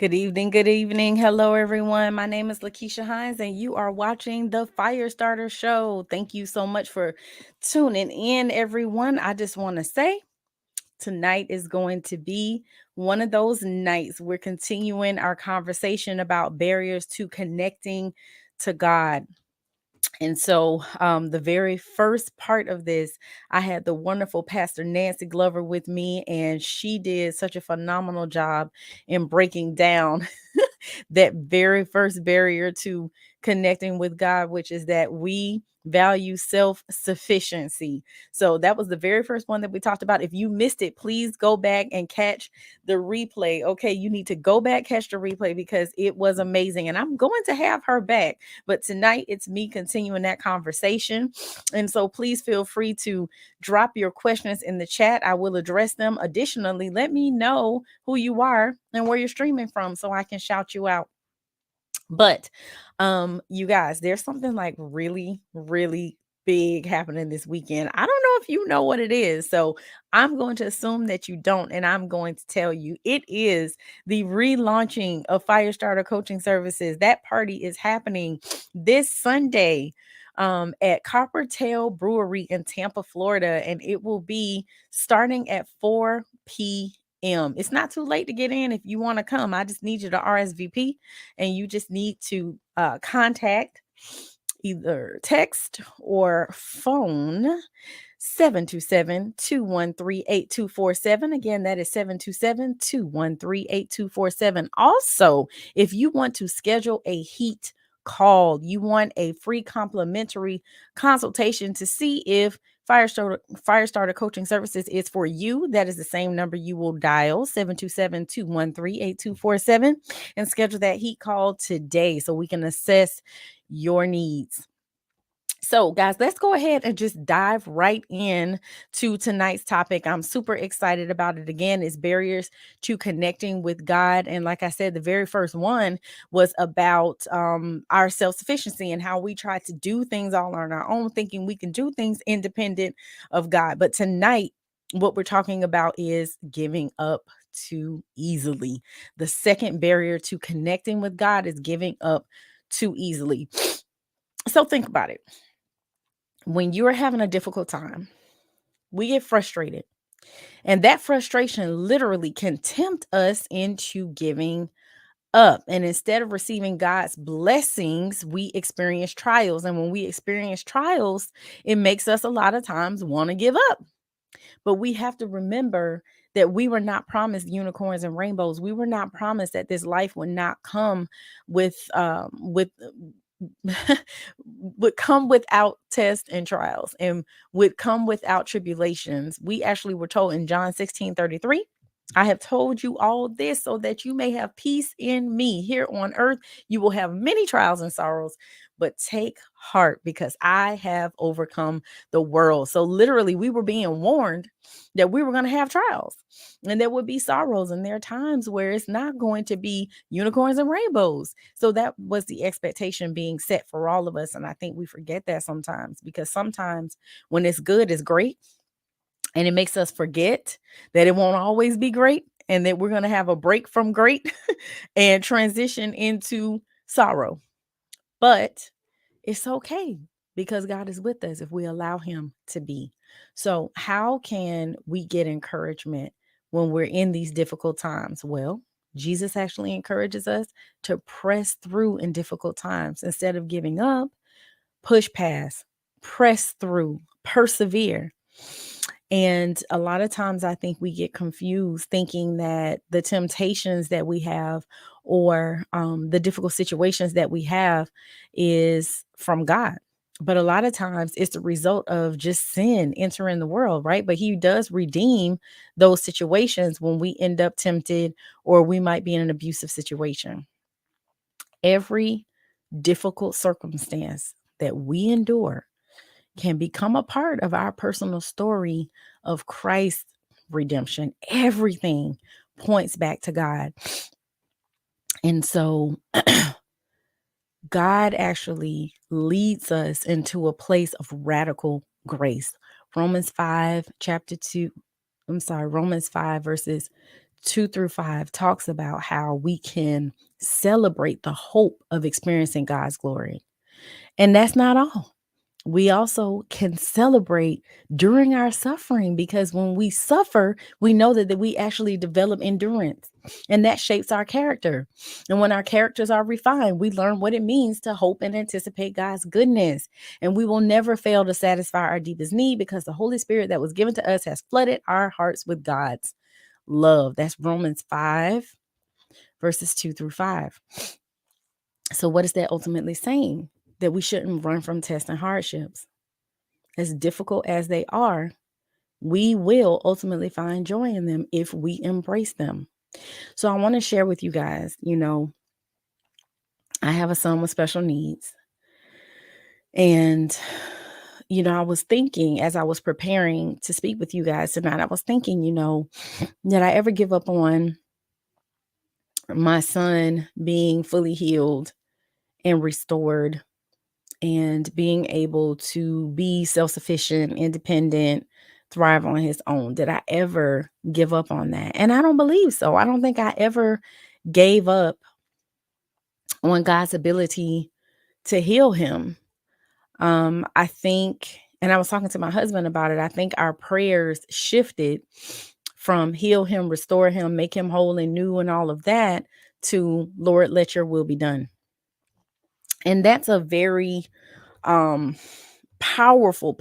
Good evening. Good evening. Hello, everyone. My name is LaKeesha Hines, and you are watching the Firestarter Show. Thank you so much for tuning in, everyone. I just want to say tonight is going to be one of those nights. We're continuing our conversation about barriers to connecting to God. And so, the very first part of this, I had the wonderful Pastor Nancy Glover with me, and she did such a phenomenal job in breaking down that very first barrier to connecting with God, which is that we value self sufficiency. So that was the very first one that we talked about. If you missed it, please go back and catch the replay. Okay, you need to go back, catch the replay because it was amazing. And I'm going to have her back. But tonight it's me continuing that conversation. And so please feel free to drop your questions in the chat. I will address them. Additionally, let me know who you are and where you're streaming from so I can shout you out. But you guys, there's something like really big happening this weekend. I don't know if you know what it is. So I'm going to assume that you don't, and I'm going to tell you it is the relaunching of Firestarter Coaching Services. That party is happening this Sunday at Coppertail Brewery in Tampa, Florida, and it will be starting at 4 p.m. It's not too late to get in if you want to come. I just need you to RSVP, and you just need to contact either text or phone 727-213-8247. Again, that is 727-213-8247. Also, if you want to schedule a H.E.A.T call, you want a free complimentary consultation to see if Firestarter Coaching Services is for you, that is the same number you will dial, 727-213-8247, and schedule that H.E.A.T call today so we can assess your needs. So, guys, let's go ahead and just dive right in to tonight's topic. I'm super excited about it. Again, it's barriers to connecting with God. And like I said, the very first one was about our self-sufficiency and how we try to do things all on our own, thinking we can do things independent of God. But tonight, what we're talking about is giving up too easily. The second barrier to connecting with God is giving up too easily. So think about it. When you're having a difficult time, we get frustrated. And that frustration literally can tempt us into giving up. And instead of receiving God's blessings, we experience trials. And when we experience trials, it makes us a lot of times want to give up. But we have to remember that we were not promised unicorns and rainbows. We were not promised that this life would not come with would come without tests and trials and would come without tribulations. We actually were told in John 16:33, I have told you all this so that you may have peace in me. Here on earth, you will have many trials and sorrows, but take heart because I have overcome the world. So literally, we were being warned that we were going to have trials and there would be sorrows. And there are times where it's not going to be unicorns and rainbows. So that was the expectation being set for all of us. And I think we forget that sometimes because sometimes when it's good, it's great. And it makes us forget that it won't always be great and that we're going to have a break from great and transition into sorrow. But it's okay because God is with us if we allow him to be. So, how can we get encouragement when we're in these difficult times? Well, Jesus actually encourages us to press through in difficult times instead of giving up, push past, press through, persevere. And a lot of times I think we get confused thinking that the temptations that we have or the difficult situations that we have is from God. But a lot of times it's the result of just sin entering the world, right? But he does redeem those situations when we end up tempted or we might be in an abusive situation. Every difficult circumstance that we endure can become a part of our personal story of Christ's redemption. Everything points back to God. And so God actually leads us into a place of radical grace. Romans 5 verses 2 through 5 talks about how we can celebrate the hope of experiencing God's glory. And that's not all. We also can celebrate during our suffering, because when we suffer, we know that we actually develop endurance, and that shapes our character. And when our characters are refined, we learn what it means to hope and anticipate God's goodness. And we will never fail to satisfy our deepest need, because the Holy Spirit that was given to us has flooded our hearts with God's love. That's Romans 5, verses 2 through 5. So, what is that ultimately saying? That we shouldn't run from tests and hardships. As difficult as they are, we will ultimately find joy in them if we embrace them. So, I want to share with you guys, I have a son with special needs. And, I was thinking as I was preparing to speak with you guys tonight, I was thinking, did I ever give up on my son being fully healed and restored and being able to be self-sufficient, independent, thrive on his own? Did I ever give up on that? And I don't believe so. I don't think I ever gave up on God's ability to heal him. I think, and I was talking to my husband about it, I think our prayers shifted from heal him, restore him, make him whole and new and all of that, to Lord, let your will be done. And that's a very um powerful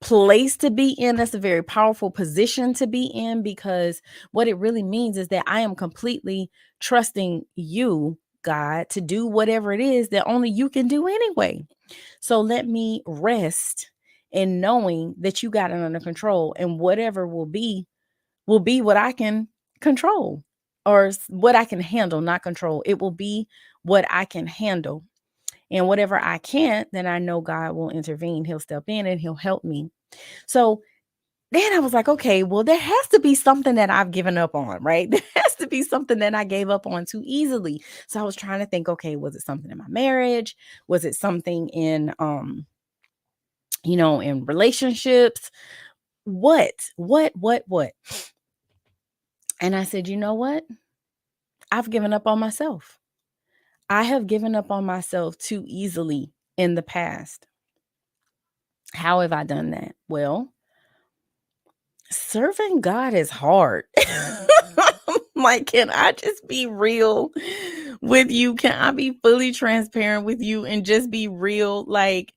place to be in. That's a very powerful position to be in, because what it really means is that I am completely trusting you, God, to do whatever it is that only you can do anyway. So let me rest in knowing that you got it under control, and whatever will be what I can control, or what I can handle, not control. It will be what I can handle. And whatever I can't, then I know God will intervene. He'll step in and he'll help me. So then I was like, okay, well, there has to be something that I've given up on, right? There has to be something that I gave up on too easily. So I was trying to think, okay, was it something in my marriage? Was it something in in relationships? What? And I said, you know what? I've given up on myself. I have given up on myself too easily in the past. How have I done that? Well, serving God is hard. Like, can I just be real with you? Can I be fully transparent with you and just be real? Like,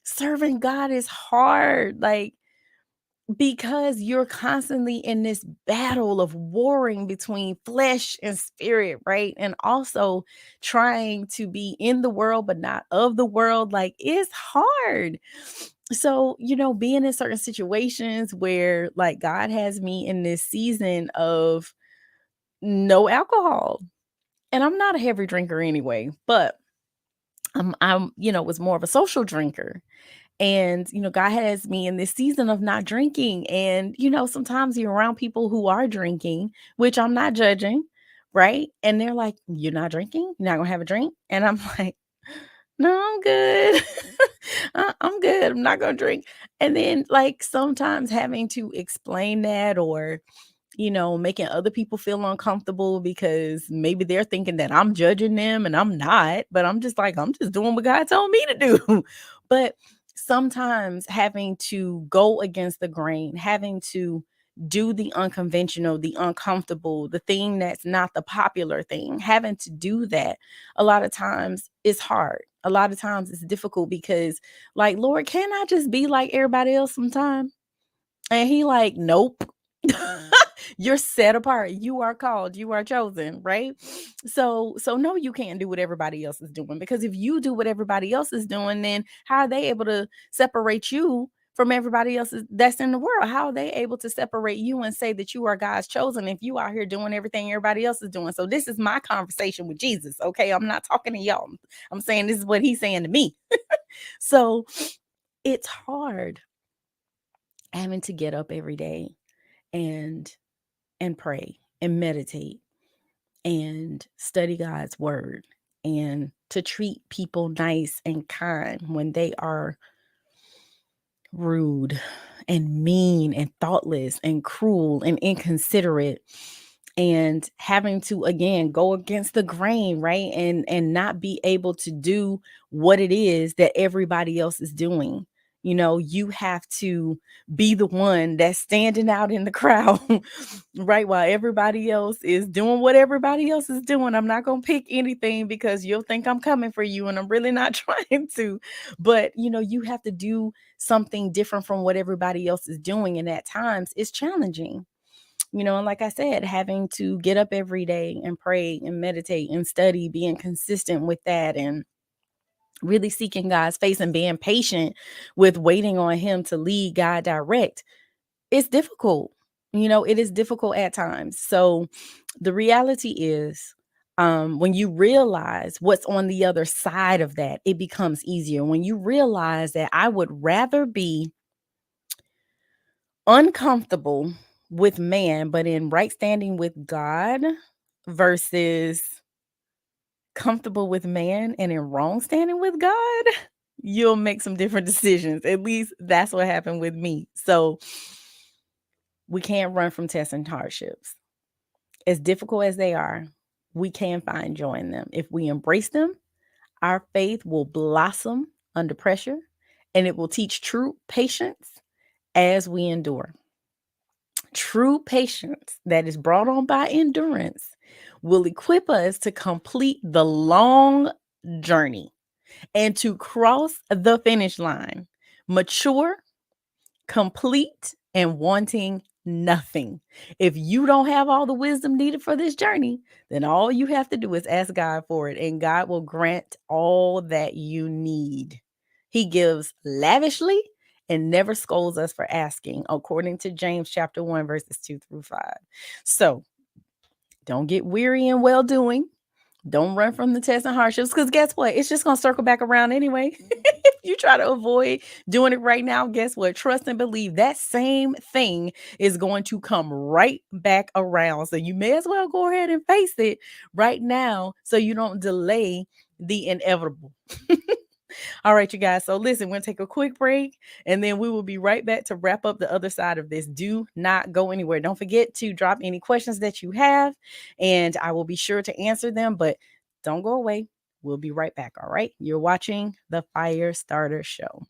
serving God is hard. Like, because you're constantly in this battle of warring between flesh and spirit, right? And also trying to be in the world but not of the world. Like, it's hard. So, being in certain situations where, like, God has me in this season of no alcohol. And I'm not a heavy drinker anyway, but I'm was more of a social drinker. And, God has me in this season of not drinking. And, sometimes you're around people who are drinking, which I'm not judging, right? And they're like, "You're not drinking? You're not gonna have a drink?" And I'm like, "No, I'm good. I'm good. I'm not gonna drink." And then, like, sometimes having to explain that, or making other people feel uncomfortable because maybe they're thinking that I'm judging them and I'm not, but I'm just like, I'm just doing what God told me to do. But sometimes having to go against the grain, having to do the unconventional, the uncomfortable, the thing that's not the popular thing, having to do that a lot of times is hard. A lot of times it's difficult because, like, Lord, can I just be like everybody else sometime? And he like, nope. You're set apart. You are called. You are chosen, right? So no, you can't do what everybody else is doing, because if you do what everybody else is doing, then how are they able to separate you from everybody else that's in the world? How are they able to separate you and say that you are God's chosen if you out here doing everything everybody else is doing? So this is my conversation with Jesus, okay? I'm not talking to y'all. I'm saying this is what he's saying to me. So it's hard having to get up every day and pray and meditate and study God's word, and to treat people nice and kind when they are rude and mean and thoughtless and cruel and inconsiderate, and having to again go against the grain, right? And not be able to do what it is that everybody else is doing. You have to be the one that's standing out in the crowd, right? While everybody else is doing what everybody else is doing. I'm not going to pick anything because you'll think I'm coming for you and I'm really not trying to. But, you have to do something different from what everybody else is doing. And at times it's challenging. And like I said, having to get up every day and pray and meditate and study, being consistent with that, and really seeking God's face and being patient with waiting on Him to lead, God, direct. It's difficult. It is difficult at times. So the reality is, when you realize what's on the other side of that, it becomes easier. When you realize that I would rather be uncomfortable with man, but in right standing with God, versus comfortable with man and in wrong standing with God, you'll make some different decisions. At least that's what happened with me. So we can't run from tests and hardships. As difficult as they are, we can find joy in them. If we embrace them, our faith will blossom under pressure, and it will teach true patience as we endure. True patience that is brought on by endurance will equip us to complete the long journey and to cross the finish line, mature, complete, and wanting nothing. If you don't have all the wisdom needed for this journey, then all you have to do is ask God for it, and God will grant all that you need. He gives lavishly and never scolds us for asking, according to James chapter 1, verses 2-5. So don't get weary in well doing. Don't run from the tests and hardships, because guess what? It's just going to circle back around anyway. If you try to avoid doing it right now, guess what? Trust and believe that same thing is going to come right back around. So you may as well go ahead and face it right now so you don't delay the inevitable. All right, you guys. So listen, we're going to take a quick break and then we will be right back to wrap up the other side of this. Do not go anywhere. Don't forget to drop any questions that you have, and I will be sure to answer them, but don't go away. We'll be right back. All right. You're watching the Fire Starter Show.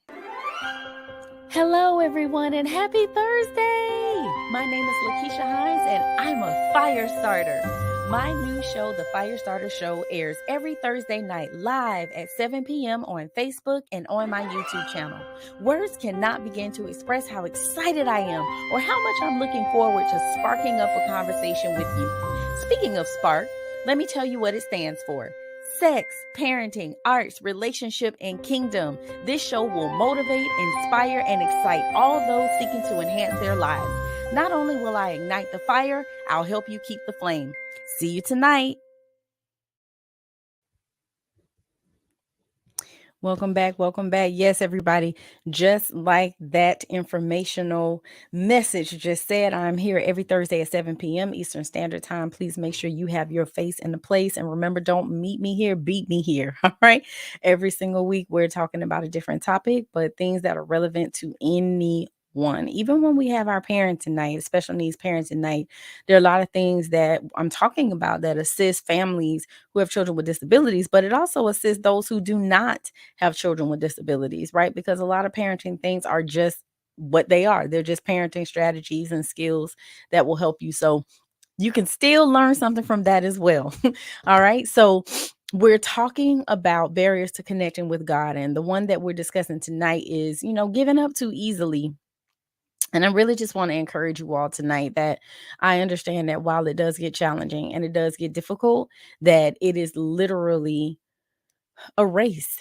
Hello, everyone, and happy Thursday. My name is LaKeesha Hines, and I'm a fire starter. My new show, The Fire Starter Show, airs every Thursday night live at 7 p.m. on Facebook and on my YouTube channel. Words cannot begin to express how excited I am or how much I'm looking forward to sparking up a conversation with you. Speaking of spark, let me tell you what it stands for. Sex, parenting, arts, relationship, and kingdom. This show will motivate, inspire, and excite all those seeking to enhance their lives. Not only will I ignite the fire, I'll help you keep the flame. See you tonight. Welcome back. Welcome back. Yes, everybody, just like that informational message just said, I'm here every Thursday at 7 p.m. Eastern Standard Time. Please make sure you have your face in the place. And remember, don't meet me here, beat me here. All right. Every single week, we're talking about a different topic, but things that are relevant to anyone. Even when we have our parenting night, special needs parenting night, there are a lot of things that I'm talking about that assist families who have children with disabilities, but it also assists those who do not have children with disabilities, right? Because a lot of parenting things are just what they are. They're just parenting strategies and skills that will help you. So you can still learn something from that as well. All right. So we're talking about barriers to connecting with God. And the one that we're discussing tonight is, giving up too easily. And I really just want to encourage you all tonight that I understand that while it does get challenging and it does get difficult, that it is literally a race.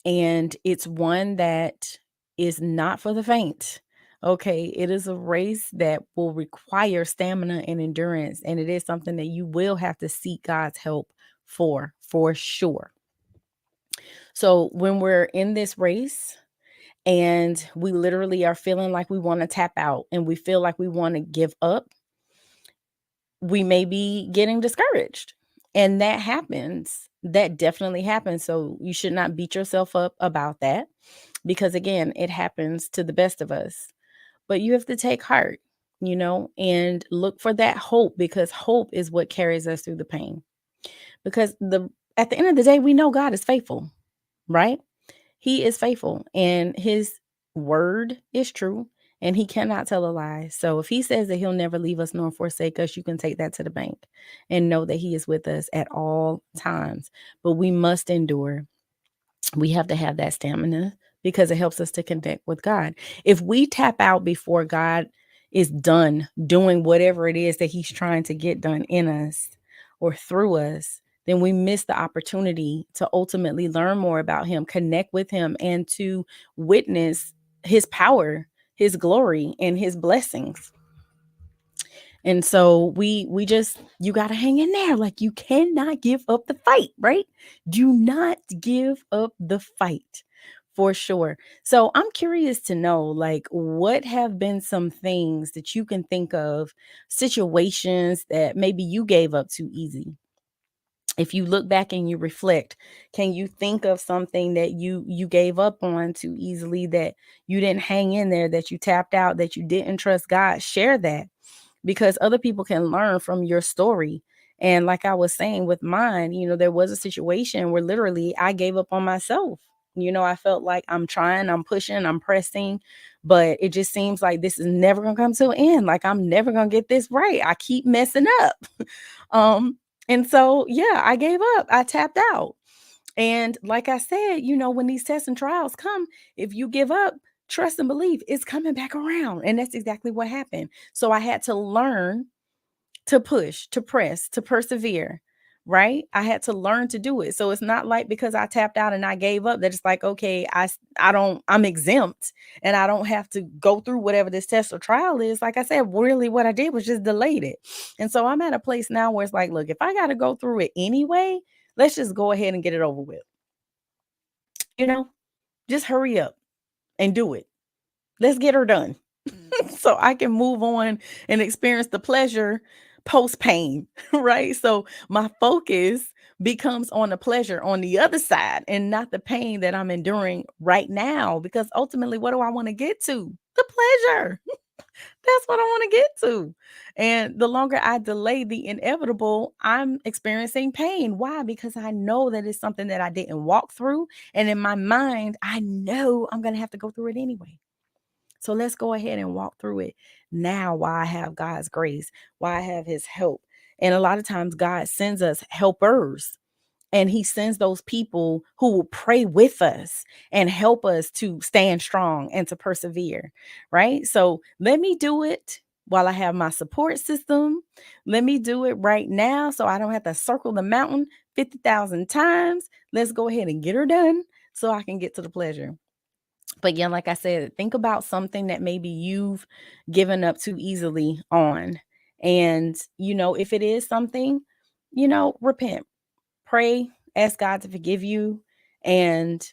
And it's one that is not for the faint. Okay. It is a race that will require stamina and endurance. And it is something that you will have to seek God's help for sure. So when we're in this race, and we literally are feeling like we want to tap out and we feel like we want to give up, we may be getting discouraged. And that happens. That definitely happens. So you should not beat yourself up about that, because again, it happens to the best of us. But you have to take heart, and look for that hope, because hope is what carries us through the pain. Because at the end of the day, we know God is faithful, right? He is faithful, and his word is true, and he cannot tell a lie. So if he says that he'll never leave us nor forsake us, you can take that to the bank and know that he is with us at all times. But we must endure. We have to have that stamina because it helps us to connect with God. If we tap out before God is done doing whatever it is that he's trying to get done in us or through us, then we miss the opportunity to ultimately learn more about him, connect with him, and to witness his power, his glory, and his blessings. And so we just, you got to hang in there. Like, you cannot give up the fight, right? Do not give up the fight, for sure. So I'm curious to know, like, what have been some things that you can think of, situations that maybe you gave up too easy? If you look back and you reflect, can you think of something that you gave up on too easily, that you didn't hang in there, that you tapped out, that you didn't trust God? Share that, because other people can learn from your story. And like I was saying with mine, there was a situation where literally I gave up on myself. I felt like I'm trying, I'm pushing, I'm pressing, but it just seems like this is never going to come to an end. Like, I'm never going to get this right. I keep messing up. um and so, yeah, I gave up. I tapped out. And like I said, when these tests and trials come, if you give up, trust and believe it's coming back around. And that's exactly what happened. So I had to learn to push, to press, to persevere, right? I had to learn to do it. So it's not like because I tapped out and I gave up that it's like, okay, I'm exempt and I don't have to go through whatever this test or trial is. Like I said, really what I did was just delayed it. And so I'm at a place now where it's like, look, if I got to go through it anyway, let's just go ahead and get it over with. You know, just hurry up and do it. Let's get her done. So I can move on and experience the pleasure post pain, right? So my focus becomes on the pleasure on the other side and not the pain that I'm enduring right now. Because ultimately, what do I want to get to? The pleasure. That's what I want to get to. And the longer I delay the inevitable, I'm experiencing pain. Why? Because I know that it's something that I didn't walk through. And in my mind, I know I'm going to have to go through it anyway. So let's go ahead and walk through it now, while I have God's grace, while I have his help. And a lot of times God sends us helpers, and he sends those people who will pray with us and help us to stand strong and to persevere, right? So let me do it while I have my support system. Let me do it right now so I don't have to circle the mountain 50,000 times. Let's go ahead and get her done so I can get to the pleasure. But yeah, like I said, think about something that maybe you've given up too easily on. And, if it is something, repent, pray, ask God to forgive you, and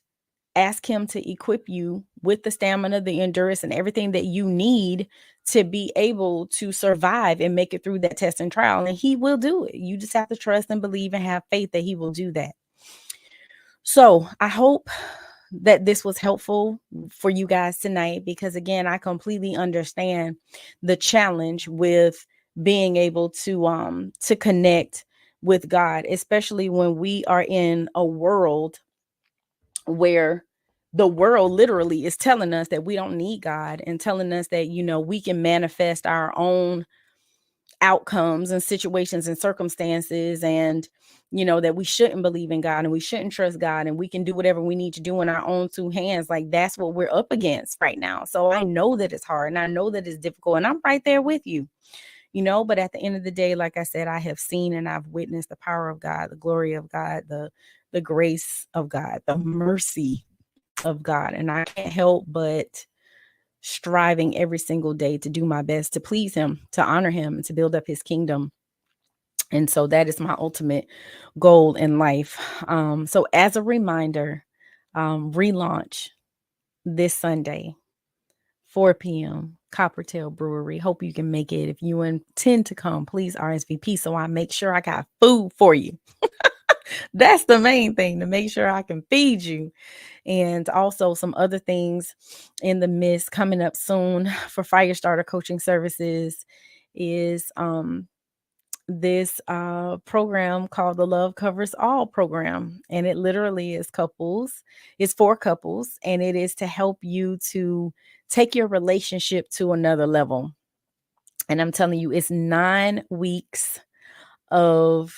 ask him to equip you with the stamina, the endurance, and everything that you need to be able to survive and make it through that test and trial. And he will do it. You just have to trust and believe and have faith that he will do that. So I hope that this was helpful for you guys tonight, because again, I completely understand the challenge with being able to connect with God, especially when we are in a world where the world literally is telling us that we don't need God, and telling us that we can manifest our own outcomes and situations and circumstances, and that we shouldn't believe in God and we shouldn't trust God, and we can do whatever we need to do in our own two hands. Like, that's what we're up against right now. So I know that it's hard, and I know that it's difficult, and I'm right there with you. But at the end of the day, like I said, I have seen and I've witnessed the power of God, the glory of God, the grace of God, the mercy of God, and I can't help but striving every single day to do my best to please him, to honor him, and to build up his kingdom. And so that is my ultimate goal in life. So as a reminder, relaunch this Sunday, 4 p.m., Coppertail Brewery. Hope you can make it. If you intend to come, please RSVP so I make sure I got food for you. That's the main thing, to make sure I can feed you. And also some other things in the midst coming up soon for fire starter coaching services is this program called the Love Covers All program. And it literally is couples, it's for couples, and it is to help you to take your relationship to another level. And I'm telling you, it's 9 weeks of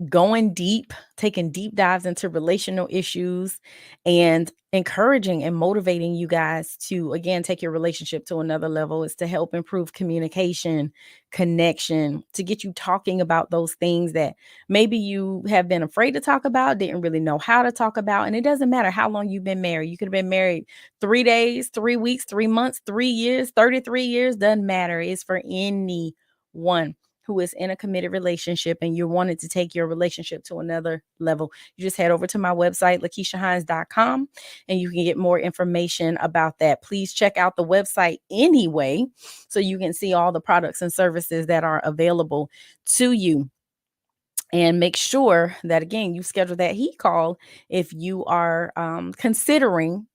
going deep, taking deep dives into relational issues, and encouraging and motivating you guys to, again, take your relationship to another level. Is to help improve communication, connection, to get you talking about those things that maybe you have been afraid to talk about, didn't really know how to talk about. And it doesn't matter how long you've been married. You could have been married 3 days, 3 weeks, 3 months, 3 years, 33 years, doesn't matter. It's for anyone who is in a committed relationship and you're wanting to take your relationship to another level. You just head over to my website, LaKeeshaHines.com, and you can get more information about that. Please check out the website anyway, so you can see all the products and services that are available to you. And make sure that, again, you schedule that heat call if you are considering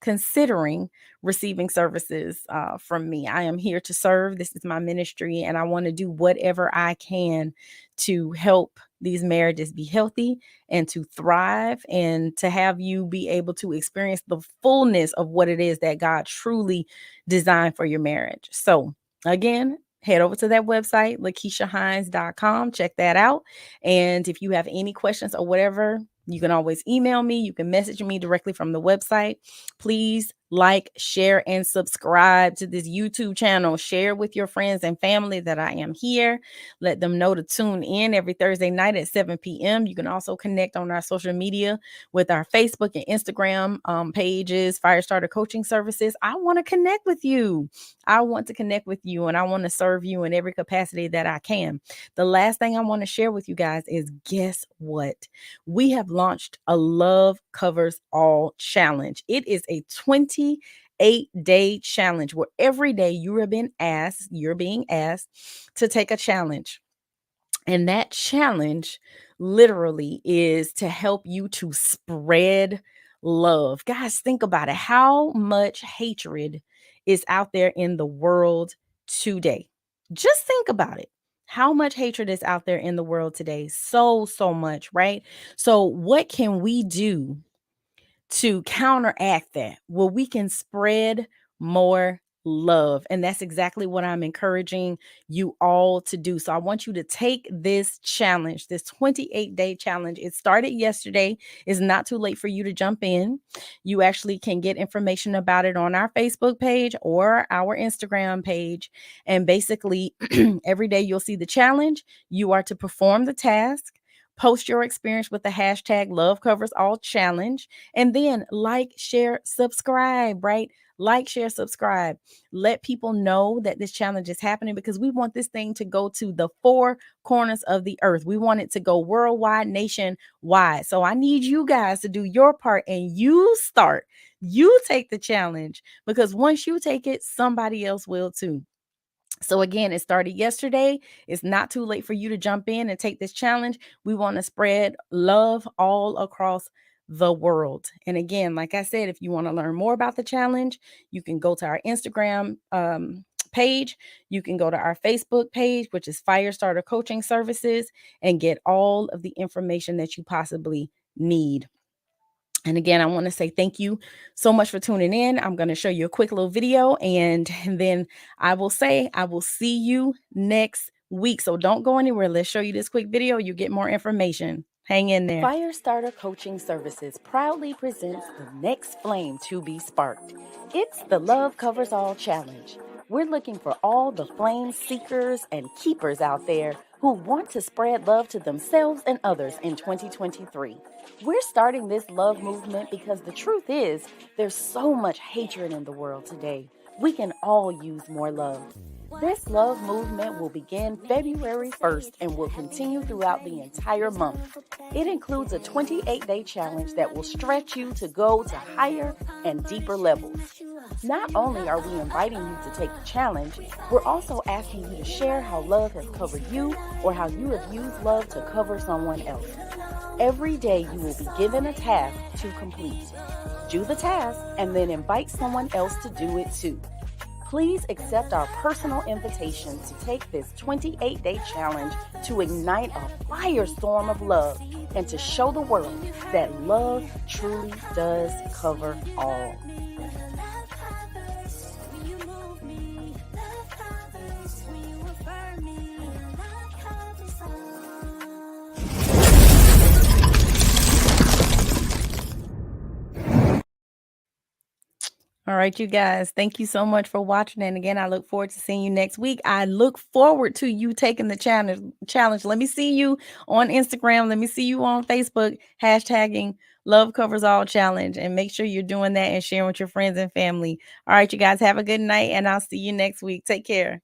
receiving services from me. I am here to serve. This is my ministry, and I want to do whatever I can to help these marriages be healthy and to thrive, and to have you be able to experience the fullness of what it is that God truly designed for your marriage. So again, head over to that website, LaKeeshaHines.com. Check that out. And if you have any questions or whatever, you can always email me. You can message me directly from the website. Please like, share, and subscribe to this YouTube channel. Share with your friends and family that I am here. Let them know to tune in every Thursday night at 7 p.m. You can also connect on our social media with our Facebook and Instagram pages, Firestarter Coaching Services. I want to connect with you. I want to connect with you, and I want to serve you in every capacity that I can. The last thing I want to share with you guys is, guess what? We have launched a Love Covers All challenge. It is a 28-day challenge where every day you're being asked to take a challenge. And that challenge literally is to help you to spread love. Guys, think about it. How much hatred is out there in the world today? Just think about it. How much hatred is out there in the world today? So much, right? So, what can we do to counteract that? Well, we can spread more love. And that's exactly what I'm encouraging you all to do. So I want you to take this challenge, this 28-day challenge. It started yesterday. It's not too late for you to jump in. You actually can get information about it on our Facebook page or our Instagram page. And basically, every day you'll see the challenge. You are to perform the task. Post your experience with the hashtag Love Covers All challenge, and then like, share, subscribe, right? Like, share, subscribe. Let people know that this challenge is happening, because we want this thing to go to the four corners of the earth. We want it to go worldwide, nationwide. So I need you guys to do your part, and you take the challenge, because once you take it, somebody else will too. So again, it started yesterday. It's not too late for you to jump in and take this challenge. We want to spread love all across the world. And again, like I said, if you want to learn more about the challenge, you can go to our Instagram page. You can go to our Facebook page, which is Firestarter Coaching Services, and get all of the information that you possibly need. And again, I want to say thank you so much for tuning in. I'm going to show you a quick little video, and then I will see you next week. So don't go anywhere. Let's show you this quick video. You get more information. Hang in there. Firestarter Coaching Services proudly presents the next flame to be sparked. It's the Love Covers All Challenge. We're looking for all the flame seekers and keepers out there who want to spread love to themselves and others in 2023. We're starting this love movement because the truth is, there's so much hatred in the world today. We can all use more love. This love movement will begin February 1st and will continue throughout the entire month. It includes a 28-day challenge that will stretch you to go to higher and deeper levels. Not only are we inviting you to take the challenge, we're also asking you to share how love has covered you, or how you have used love to cover someone else. Every day you will be given a task to complete. Do the task and then invite someone else to do it too. Please accept our personal invitation to take this 28-day challenge to ignite a firestorm of love and to show the world that love truly does cover all. All right, you guys, thank you so much for watching. And again, I look forward to seeing you next week. I look forward to you taking the challenge. Let me see you on Instagram. Let me see you on Facebook, hashtagging Love Covers All Challenge. And make sure you're doing that and sharing with your friends and family. All right, you guys, have a good night, and I'll see you next week. Take care.